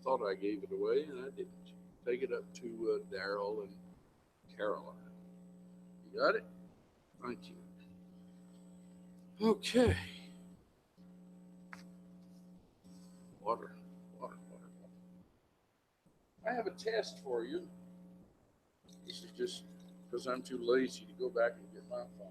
thought I gave it away, and I didn't. Take it up to Daryl and Caroline. You got it? Thank you. Okay. Water. I have a test for you. This is just because I'm too lazy to go back and get my phone.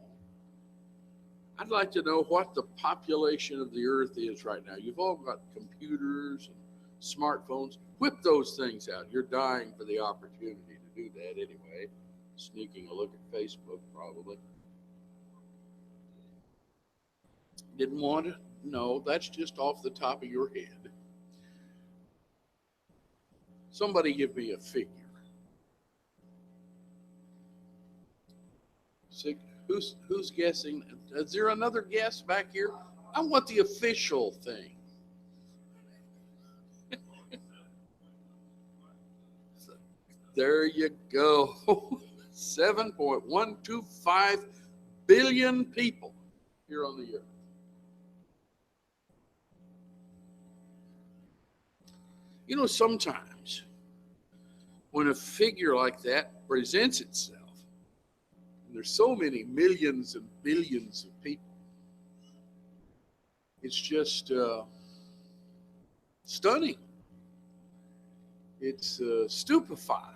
I'd like to know what the population of the earth is right now. You've all got computers and smartphones. Whip those things out. You're dying for the opportunity to do that anyway. Sneaking a look at Facebook, probably. Didn't want to? No, that's just off the top of your head. Somebody give me a figure. Who's guessing? Is there another guess back here? I want the official thing. There you go. 7.125 billion people here on the earth. You know, sometimes when a figure like that presents itself, and there's so many millions and billions of people, it's just stunning. It's stupefying.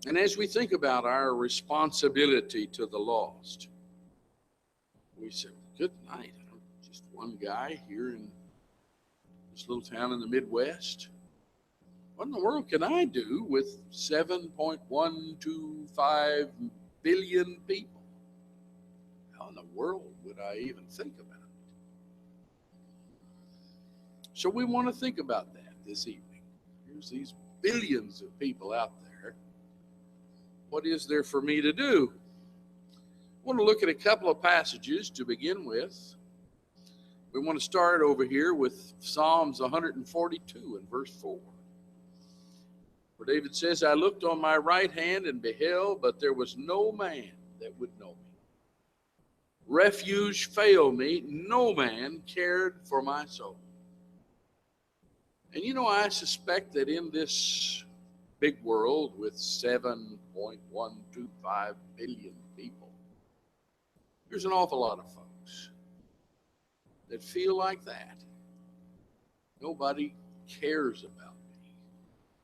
And as we think about our responsibility to the lost, we say, good night. I'm just one guy here in this little town in the Midwest. What in the world can I do with 7.125 billion people? How in the world would I even think about it? So we want to think about that this evening. Here's these billions of people out there. What is there for me to do? I want to look at a couple of passages to begin with. We want to start over here with Psalms 142 and verse 4. Where David says, I looked on my right hand and beheld, but there was no man that would know me. Refuge failed me, no man cared for my soul. And you know, I suspect that in this big world with 7.125 billion people, there's an awful lot of folks that feel like that. Nobody cares about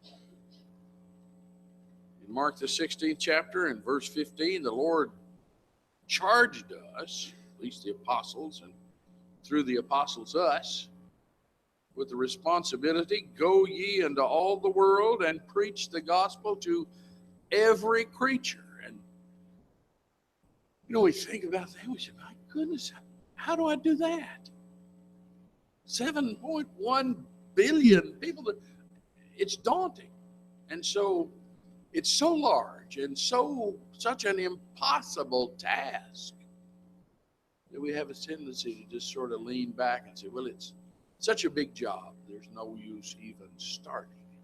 me. In Mark the 16th chapter and verse 15, the Lord charged us, at least the apostles, and through the apostles us, with the responsibility, go ye into all the world and preach the gospel to every creature. And you know, we think about that, we say, my goodness, how do I do that? 7.1 billion people, it's daunting. And so it's so large and such an impossible task that we have a tendency to just sort of lean back and say, well, it's such a big job, there's no use even starting it.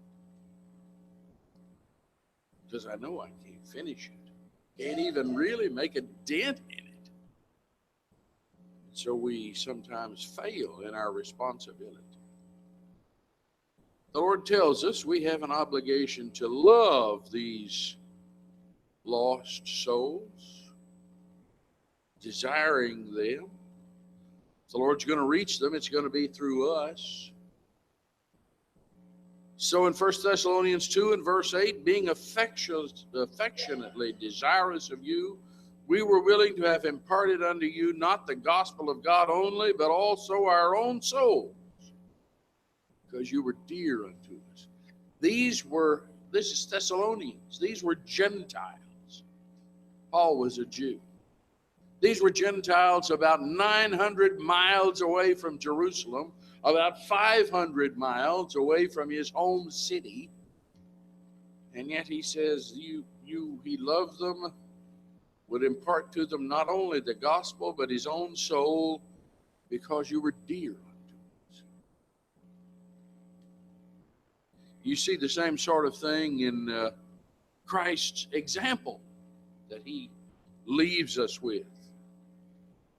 Because I know I can't finish it. Can't even really make a dent in it. So we sometimes fail in our responsibility. The Lord tells us we have an obligation to love these lost souls, desiring them. If the Lord's going to reach them, it's going to be through us. So in 1 Thessalonians 2 and verse 8, being affectionately desirous of you, we were willing to have imparted unto you not the gospel of God only, but also our own souls, because you were dear unto us. This is Thessalonians. These were Gentiles. Paul was a Jew. These were Gentiles about 900 miles away from Jerusalem, about 500 miles away from his home city. And yet he says he loved them, would impart to them not only the gospel, but his own soul, because you were dear unto us. You see the same sort of thing in Christ's example that he leaves us with.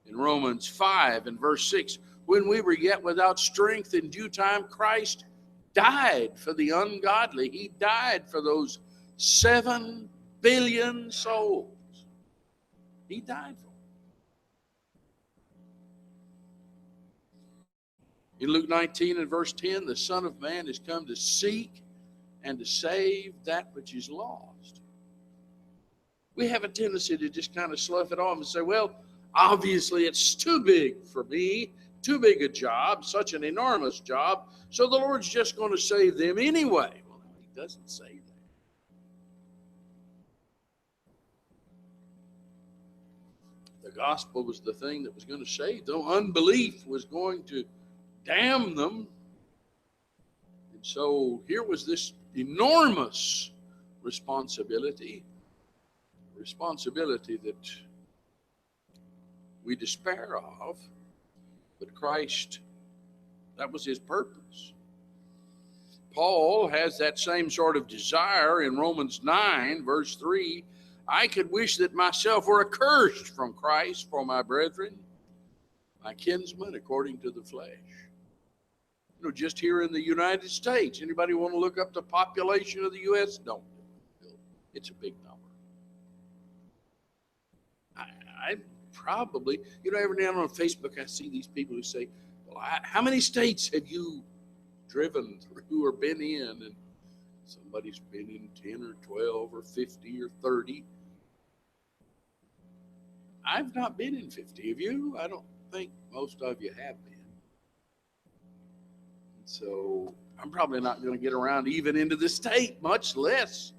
In Romans 5 and verse 6, when we were yet without strength, in due time Christ died for the ungodly. He died for those 7 billion souls. He died for them. In Luke 19 and verse 10, the Son of Man has come to seek and to save that which is lost. We have a tendency to just kind of slough it off and say, well, obviously it's too big for me, too big a job, such an enormous job, so the Lord's just going to save them anyway. Well, no, He doesn't say that. The gospel was the thing that was going to save them. Unbelief was going to damn them. And so here was this enormous responsibility that we despair of, but Christ, that was His purpose. Paul has that same sort of desire in Romans 9, verse 3. I could wish that myself were accursed from Christ for my brethren, my kinsmen according to the flesh. You know, just here in the United States, anybody want to look up the population of the U.S.? Don't. It's a big number. I probably, you know, every now and then on Facebook, I see these people who say, well, how many states have you driven through or been in? And somebody's been in 10 or 12 or 50 or 30. I've not been in 50. Have you? I don't think most of you have been. So I'm probably not going to get around even into the state, much less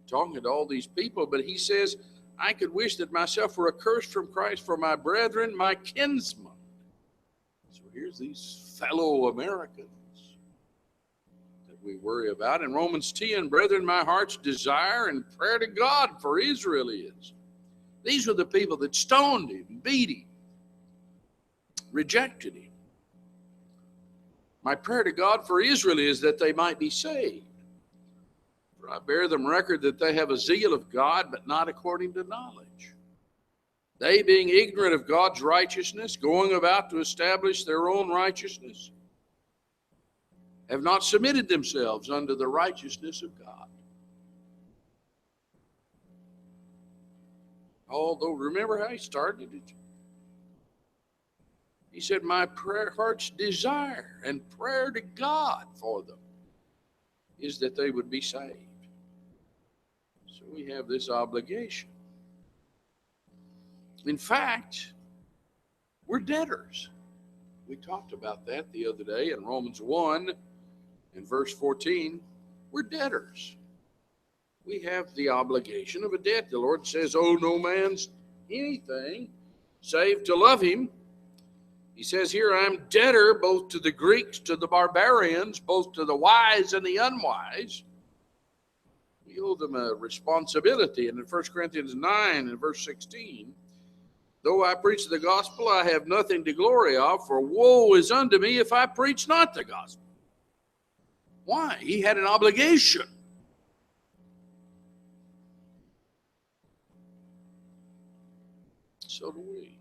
talking to all these people. But he says, I could wish that myself were accursed from Christ for my brethren, my kinsmen. So here's these fellow Americans that we worry about. In Romans 10, brethren, my heart's desire and prayer to God for Israel is. These were the people that stoned him, beat him, rejected him. My prayer to God for Israel is that they might be saved. For I bear them record that they have a zeal of God, but not according to knowledge. They, being ignorant of God's righteousness, going about to establish their own righteousness, have not submitted themselves unto the righteousness of God. Although, remember how he started it? He said, my heart's desire and prayer to God for them is that they would be saved. So we have this obligation. In fact, we're debtors. We talked about that the other day in Romans 1 and verse 14. We're debtors. We have the obligation of a debt. The Lord says, owe no man's anything save to love him. He says here, I'm debtor both to the Greeks, to the barbarians, both to the wise and the unwise. We owe them a responsibility. And in 1 Corinthians 9 and verse 16, though I preach the gospel, I have nothing to glory of, for woe is unto me if I preach not the gospel. Why? He had an obligation. So do we.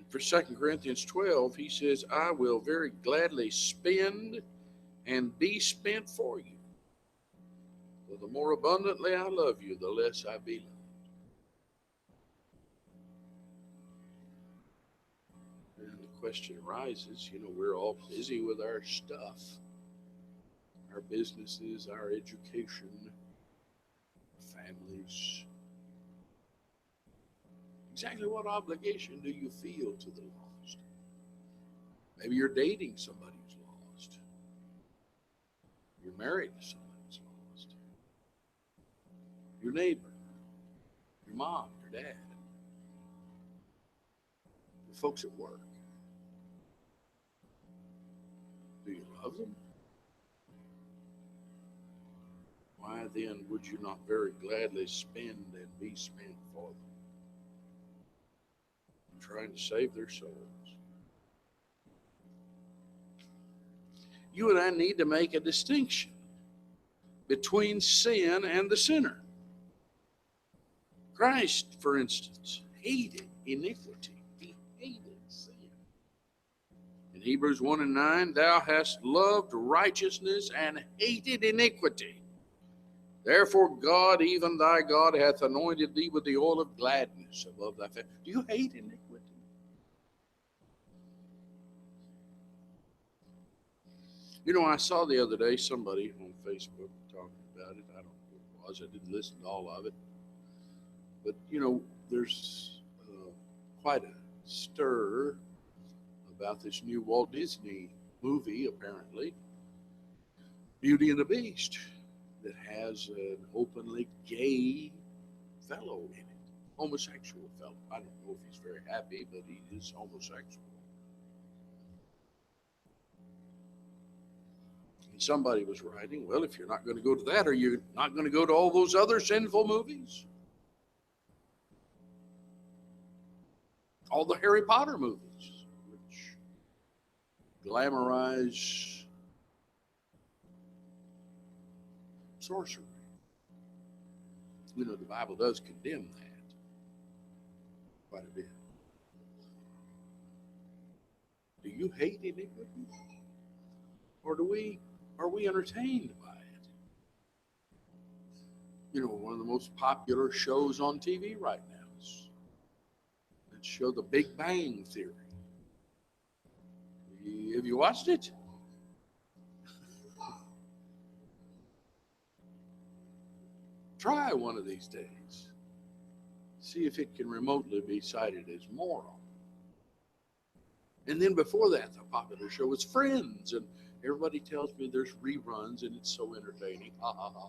For 2 Corinthians 12, he says, I will very gladly spend and be spent for you. For the more abundantly I love you, the less I be loved. And the question arises, you know, we're all busy with our stuff, our businesses, our education, families. Exactly what obligation do you feel to the lost? Maybe you're dating somebody who's lost. You're married to somebody who's lost. Your neighbor, your mom, your dad, your folks at work. Do you love them? Why then would you not very gladly spend and be spent for them? Trying to save their souls. You and I need to make a distinction between sin and the sinner. Christ, for instance, hated iniquity. He hated sin. Hebrews 1 and 9, thou hast loved righteousness and hated iniquity. Therefore God, even thy God, hath anointed thee with the oil of gladness above thy family. Do you hate iniquity? You know, I saw the other day somebody on Facebook talking about it. I don't know who it was. I didn't listen to all of it. But, you know, there's quite a stir about this new Walt Disney movie, apparently, Beauty and the Beast, that has an openly gay fellow in it, homosexual fellow. I don't know if he's very happy, but he is homosexual. And somebody was writing, well, if you're not going to go to that, are you not going to go to all those other sinful movies? All the Harry Potter movies, which glamorize sorcery. You know, the Bible does condemn that quite a bit. Do you hate iniquity? Or are we entertained by it? You know, one of the most popular shows on TV right now is that show, The Big Bang Theory. Have you watched it? Try one of these days. See if it can remotely be cited as moral. And then before that, the popular show was Friends, and everybody tells me there's reruns and it's so entertaining. Ha ha ha.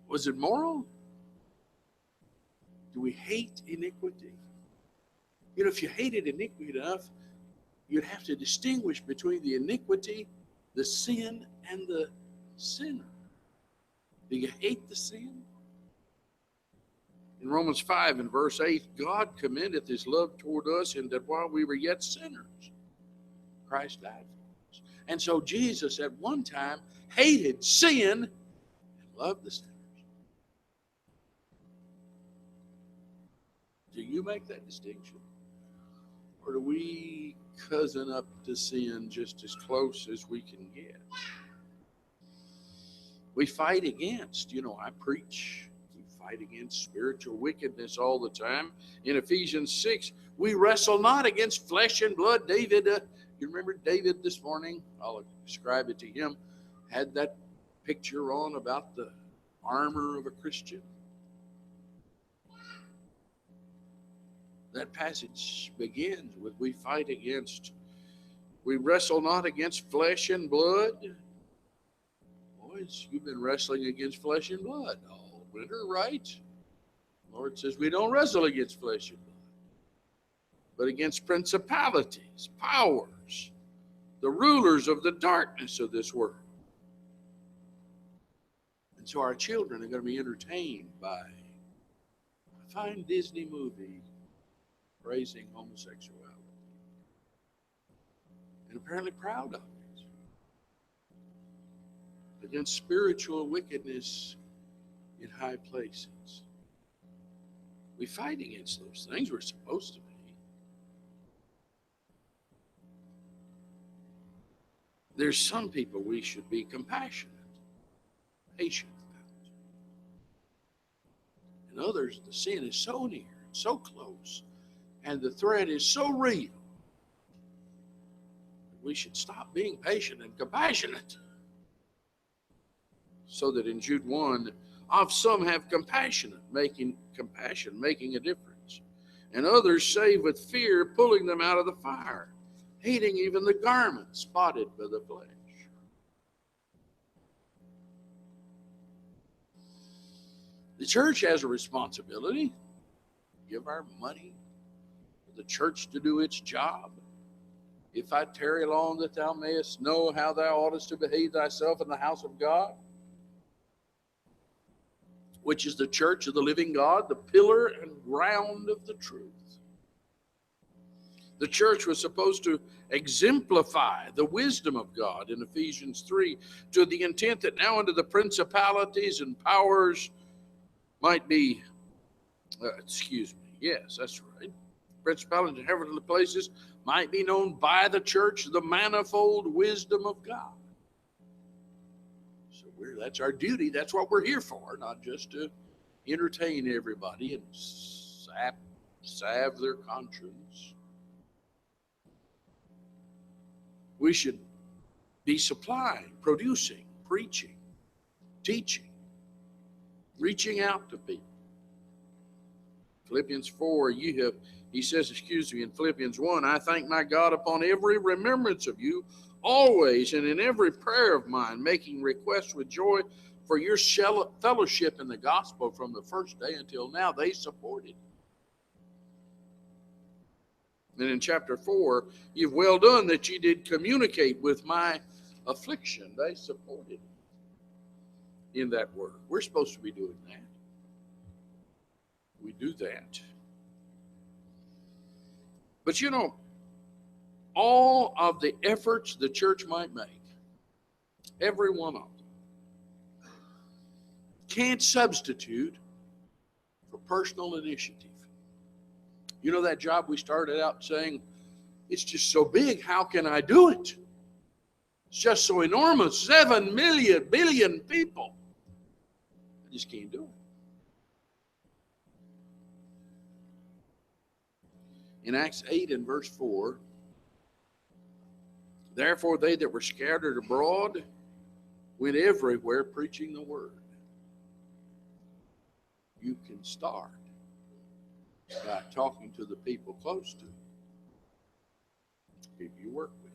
Was it moral? Do we hate iniquity? You know, if you hated iniquity enough, you'd have to distinguish between the iniquity, the sin, and the sinner. Do you hate the sin? In Romans 5 and verse 8, God commendeth his love toward us in that while we were yet sinners, Christ died for us. And so Jesus at one time hated sin and loved the sinners. Do you make that distinction? Or do we cousin up to sin just as close as we can get? We fight against, you know, I preach, we fight against spiritual wickedness all the time. In Ephesians 6, we wrestle not against flesh and blood. David, you remember David this morning? I'll describe it to him. Had that picture on about the armor of a Christian. That passage begins with, we wrestle not against flesh and blood. Boys, you've been wrestling against flesh and blood all winter, right? The Lord says we don't wrestle against flesh and blood, but against principalities, powers, the rulers of the darkness of this world. And so our children are going to be entertained by a fine Disney movie praising homosexuality, and apparently proud of it, against spiritual wickedness in high places. We fight against those things. We're supposed to be. There's some people we should be compassionate, patient about. And others, the sin is so near, so close, and the threat is so real, we should stop being patient and compassionate. So that in Jude 1, of some have compassion making a difference, and others save with fear, pulling them out of the fire, hating even the garment spotted by the flesh. The church has a responsibility. Give our money the church to do its job. If I tarry long, that thou mayest know how thou oughtest to behave thyself in the house of God, which is the church of the living God, the pillar and ground of the truth. The church was supposed to exemplify the wisdom of God in Ephesians 3, to the intent that now unto the principalities and powers might be, yes, that's right, principalities in heavenly places might be known by the church the manifold wisdom of God. So that's our duty. That's what we're here for, not just to entertain everybody and salve their conscience. We should be supplying, producing, preaching, teaching, reaching out to people. Philippians 4, he says, in Philippians 1, I thank my God upon every remembrance of you, always and in every prayer of mine, making requests with joy for your fellowship in the gospel from the first day until now. They supported. And in chapter 4, you've well done that ye did communicate with my affliction. They supported in that word. We're supposed to be doing that. We do that. But you know, all of the efforts the church might make, every one of them, can't substitute for personal initiative. You know that job we started out saying, it's just so big, how can I do it? It's just so enormous, 7 billion people. I just can't do it. In Acts 8 and verse 4, therefore they that were scattered abroad went everywhere preaching the word. You can start by talking to the people close to you, people you work with,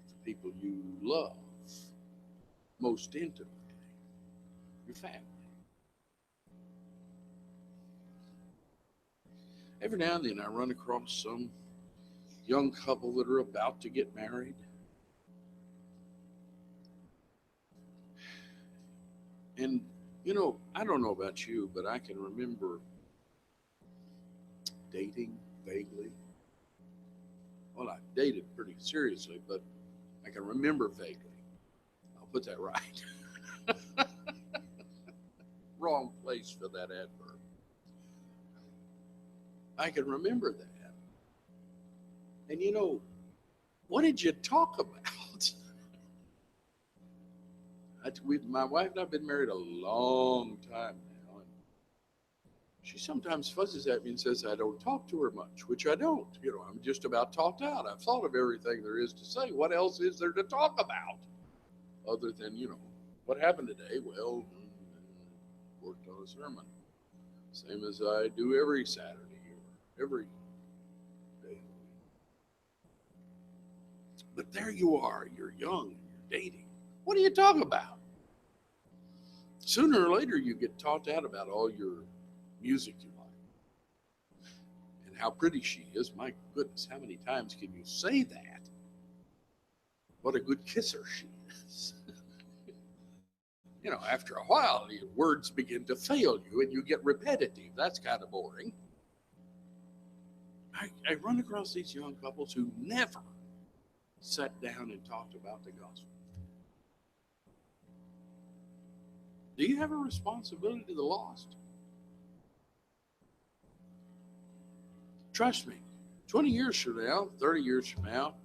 the people you love most intimately, your family. Every now and then I run across some young couple that are about to get married. And, you know, I don't know about you, but I can remember dating vaguely. Well, I dated pretty seriously, but I can remember vaguely. I'll put that right. Wrong place for that adverb. I can remember that. And you know, what did you talk about? My wife and I have been married a long time now. And she sometimes fuzzes at me and says I don't talk to her much, which I don't. You know, I'm just about talked out. I've thought of everything there is to say. What else is there to talk about? Other than, you know, what happened today? Well, worked on a sermon. Same as I do every Saturday or every day. But there you are, you're young, you're dating. What do you talk about? Sooner or later, you get taught out about all your music you like and how pretty she is. My goodness, how many times can you say that? What a good kisser she is. You know, after a while, your words begin to fail you and you get repetitive. That's kind of boring. I run across these young couples who never sat down and talked about the gospel. Do you have a responsibility to the lost? Trust me, 20 years from now, 30 years from now,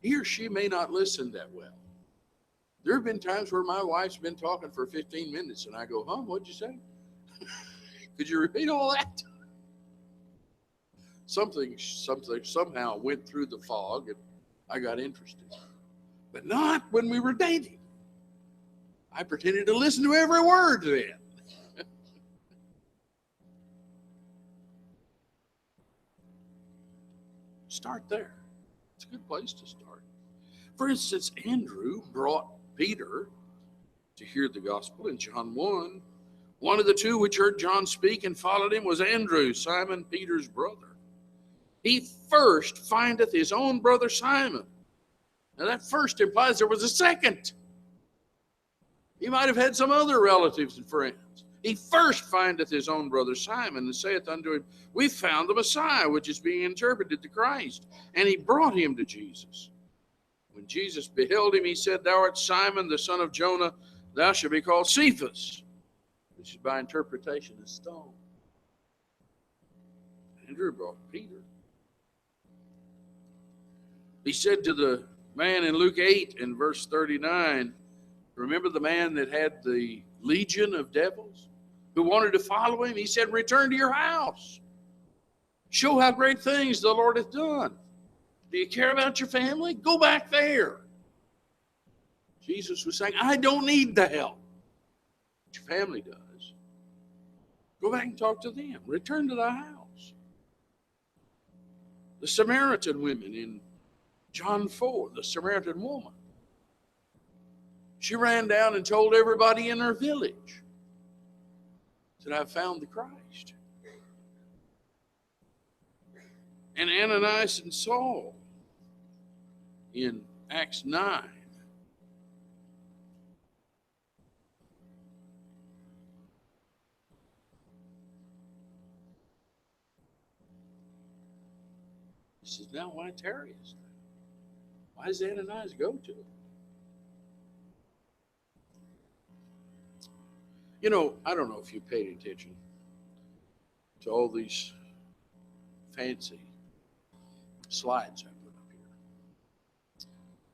he or she may not listen that well. There have been times where my wife's been talking for 15 minutes and I go, huh, what'd you say? Could you repeat all that? Something somehow went through the fog and I got interested. But not when we were dating. I pretended to listen to every word then. Start there. It's a good place to start. For instance, Andrew brought Peter to hear the gospel in John 1. One of the two which heard John speak and followed him was Andrew, Simon Peter's brother. He first findeth his own brother Simon. Now that first implies there was a second. He might have had some other relatives and friends. He first findeth his own brother Simon and saith unto him, we found the Messiah, which is being interpreted the Christ. And he brought him to Jesus. When Jesus beheld him, he said, thou art Simon, the son of Jonah, thou shalt be called Cephas, which is by interpretation a stone. Andrew brought Peter. He said to the man in Luke 8 and verse 39, remember the man that had the legion of devils who wanted to follow him? He said, return to your house. Show how great things the Lord hath done. Do you care about your family? Go back there. Jesus was saying, I don't need the help. But your family does. Go back and talk to them. Return to the house. The Samaritan women in John 4, the Samaritan woman. She ran down and told everybody in her village that I've found the Christ. And Ananias and Saul in Acts 9. He says, now why tarriest thou? Why does Ananias go to him? You know, I don't know if you paid attention to all these fancy slides I put up here.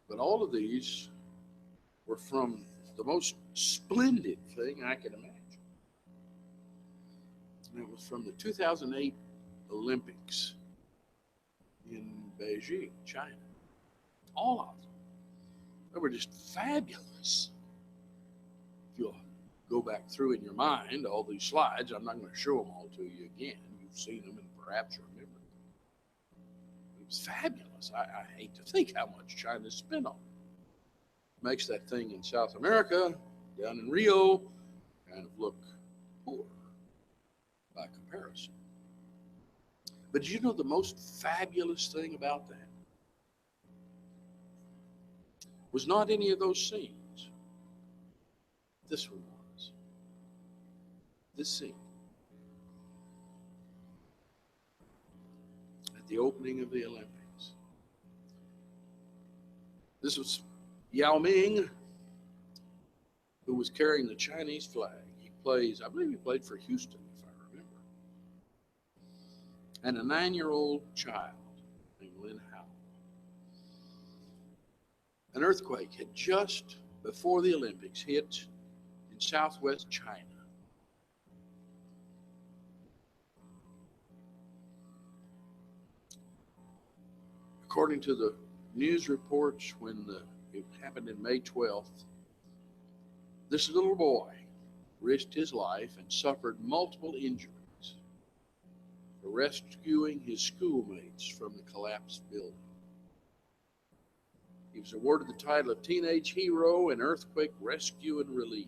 But all of these were from the most splendid thing I can imagine. And it was from the 2008 Olympics in Beijing, China. All of them. They were just fabulous. If you'll go back through in your mind all these slides, I'm not going to show them all to you again. You've seen them and perhaps remember them. It was fabulous. I hate to think how much China spent on it. Makes that thing in South America, down in Rio, kind of look poor by comparison. But you know the most fabulous thing about that was not any of those scenes. This one was. This scene. At the opening of the Olympics. This was Yao Ming, who was carrying the Chinese flag. I believe he played for Houston, if I remember. And a 9-year-old child named Lin Hao. An earthquake had just before the Olympics hit in southwest China. According to the news reports, when it happened in May 12th, this little boy risked his life and suffered multiple injuries for rescuing his schoolmates from the collapsed building. He was awarded the title of Teenage Hero in Earthquake Rescue and Relief.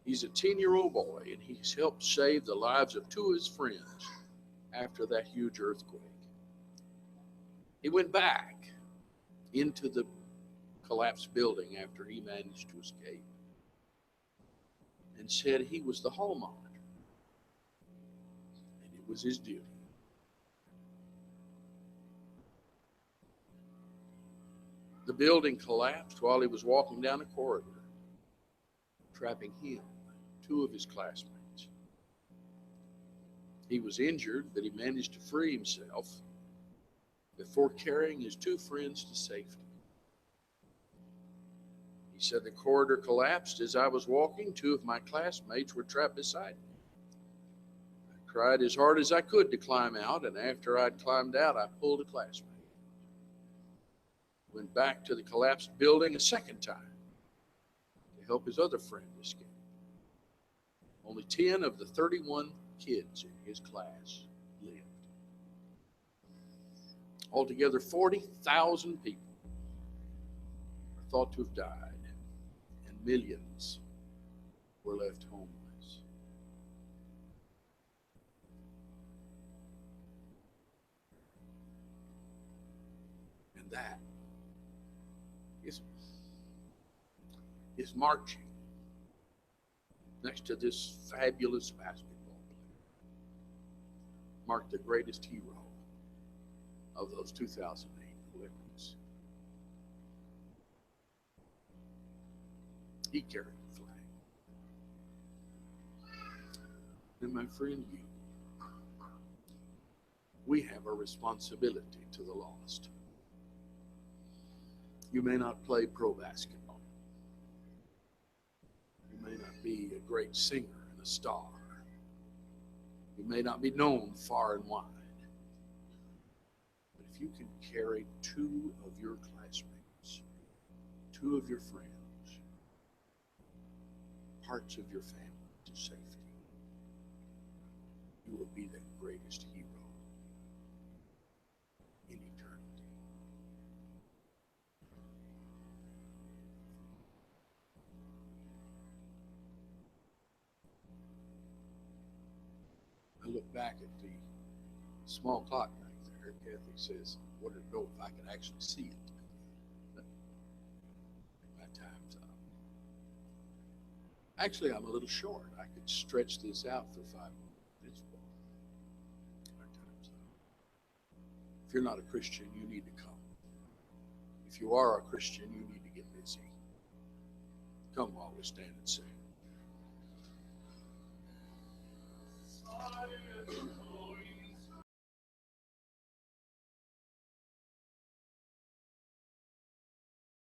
He's a 10-year-old boy, and he's helped save the lives of 2 of his friends after that huge earthquake. He went back into the collapsed building after he managed to escape and said he was the hall monitor and it was his duty. The building collapsed while he was walking down a corridor, trapping him, 2 of his classmates. He was injured, but he managed to free himself before carrying his 2 friends to safety. He said, the corridor collapsed as I was walking. 2 of my classmates were trapped beside me. I cried as hard as I could to climb out, and after I'd climbed out, I pulled a classmate. Went back to the collapsed building a second time to help his other friend escape. Only 10 of the 31 kids in his class lived. Altogether, 40,000 people are thought to have died, and millions were left homeless. And that is marching next to this fabulous basketball player, marked the greatest hero of those 2008 Olympics. He carried the flag. And my friend, we have a responsibility to the lost. You may not play pro basketball. You may not be a great singer and a star. You may not be known far and wide. But if you can carry 2 of your classmates, 2 of your friends, parts of your family to safety, you will be the greatest hero in eternity. I look back at the small clock back there. Kathy says, I wanted to know if I could actually see it. My time's up. Actually, I'm a little short. I could stretch this out for 5 minutes. My time's up. If you're not a Christian, you need to come. If you are a Christian, you need to get busy. Come while we stand and sing.